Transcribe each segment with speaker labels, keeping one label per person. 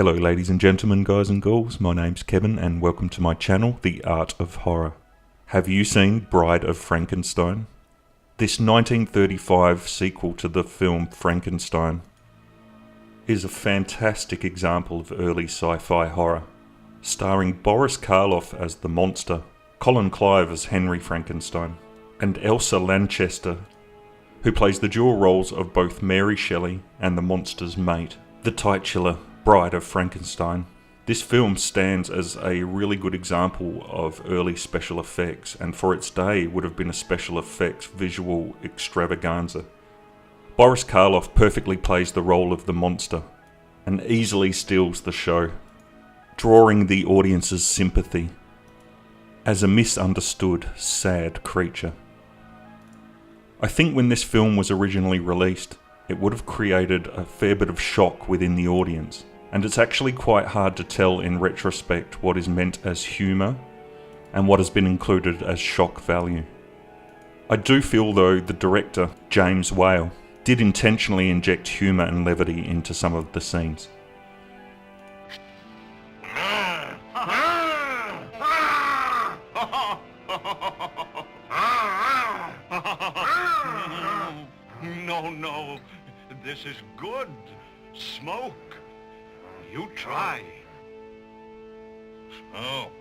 Speaker 1: Hello ladies and gentlemen, guys and girls, my name's Kevin and welcome to my channel, The Art of Horror. Have you seen Bride of Frankenstein? This 1935 sequel to the film Frankenstein is a fantastic example of early sci-fi horror, starring Boris Karloff as the monster, Colin Clive as Henry Frankenstein, and Elsa Lanchester, who plays the dual roles of both Mary Shelley and the monster's mate, the titular Bride of Frankenstein. This film stands as a really good example of early special effects, and for its day would have been a special effects visual extravaganza. Boris Karloff perfectly plays the role of the monster, and easily steals the show, drawing the audience's sympathy as a misunderstood, sad creature. I think when this film was originally released, it would have created a fair bit of shock within the audience, and it's actually quite hard to tell in retrospect what is meant as humour and what has been included as shock value. I do feel though the director, James Whale, did intentionally inject humour and levity into some of the scenes.
Speaker 2: No, this is good. Smoke. You try. Smoke.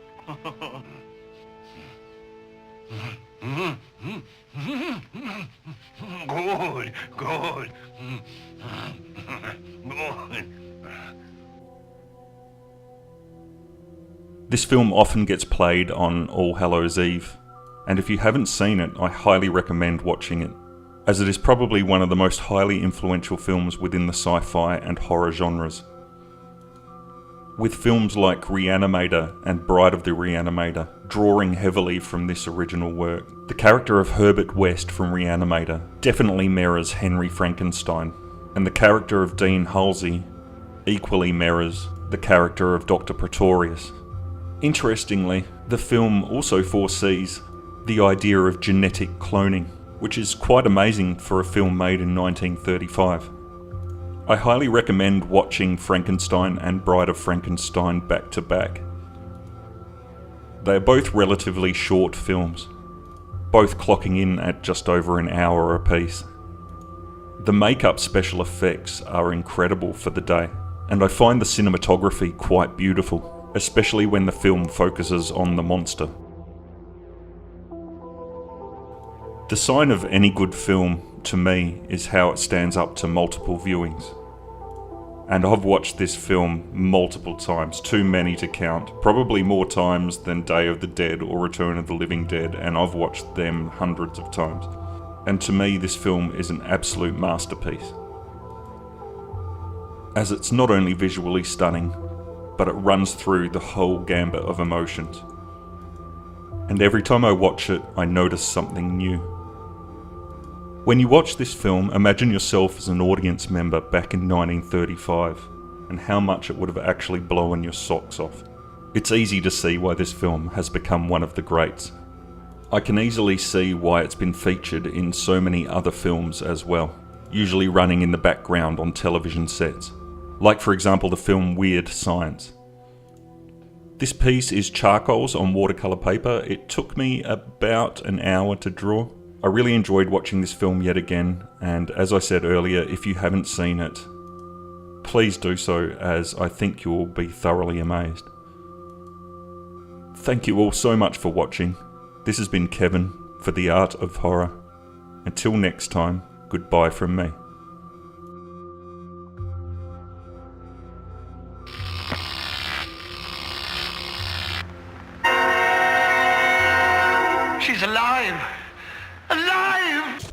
Speaker 2: Good. Good.
Speaker 1: This film often gets played on All Hallows Eve, and if you haven't seen it, I highly recommend watching it, as it is probably one of the most highly influential films within the sci-fi and horror genres. With films like Reanimator and Bride of the Reanimator drawing heavily from this original work, the character of Herbert West from Reanimator definitely mirrors Henry Frankenstein, and the character of Dean Halsey equally mirrors the character of Dr. Pretorius. Interestingly, the film also foresees the idea of genetic cloning, which is quite amazing for a film made in 1935. I highly recommend watching Frankenstein and Bride of Frankenstein back to back. They are both relatively short films, both clocking in at just over an hour apiece. The makeup special effects are incredible for the day, and I find the cinematography quite beautiful, especially when the film focuses on the monster. The sign of any good film, to me, is how it stands up to multiple viewings. And I've watched this film multiple times, too many to count, probably more times than Day of the Dead or Return of the Living Dead, and I've watched them hundreds of times. And to me, this film is an absolute masterpiece, as it's not only visually stunning, but it runs through the whole gambit of emotions. And every time I watch it, I notice something new. When you watch this film, imagine yourself as an audience member back in 1935, and how much it would have actually blown your socks off. It's easy to see why this film has become one of the greats. I can easily see why it's been featured in so many other films as well, usually running in the background on television sets, like for example the film Weird Science. This piece is charcoals on watercolour paper. It took me about an hour to draw. I really enjoyed watching this film yet again, and as I said earlier, if you haven't seen it, please do so, as I think you will be thoroughly amazed. Thank you all so much for watching. This has been Kevin for The Art of Horror. Until next time, goodbye from me.
Speaker 2: She's alive! Alive!